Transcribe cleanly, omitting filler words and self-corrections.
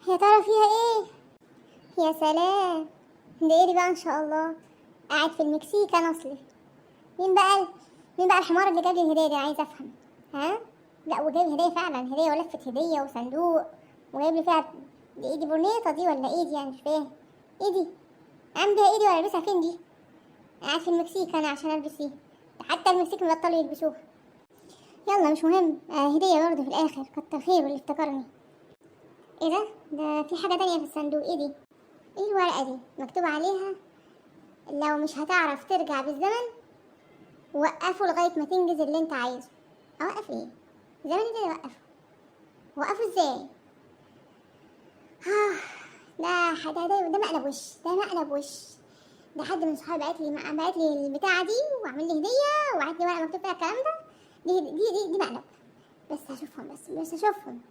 يا ترى فيها ايه؟ يا سلام، ده ايه دي بقى ان شاء الله؟ قاعد في المكسيك انا اصلي. مين بقى مين بقى الحمار اللي جاب لي الهديه دي؟ عايزه افهم. ها؟ لا وجايب هديه فعلا، هديه ولفه هديه وصندوق، وجايب لي فيها. دي ايه دي؟ برنيطه دي ولا ايه دي؟ انا مش فاهم. ايه دي؟ اعمل بيها ايه دي ولا البسها فين دي؟ قاعد في المكسيك انا عشان البس ايه؟ ده حتى المكسيك مبطلوا يلبسوها. يلا مش مهم، هديه برضه في الاخر، كتر خيره اللي افتكرني. ايه ده في حاجه تانية في الصندوق، ايه دي؟ ايه الورقه دي مكتوب عليها؟ لو مش هتعرف ترجع بالزمن وقفه لغاية ما تنجز اللي انت عايزه. اوقف ايه؟ زمن ده وقفه ازاي؟ ده مقلب وش، ده مقلب وش. ده حد من صحابي بعت لي البتاعة دي وعمل لي هدية وبعت لي ورقة مكتوب فيها الكلام ده. دي مقلب. بس هشوفهم، بس هشوفهم.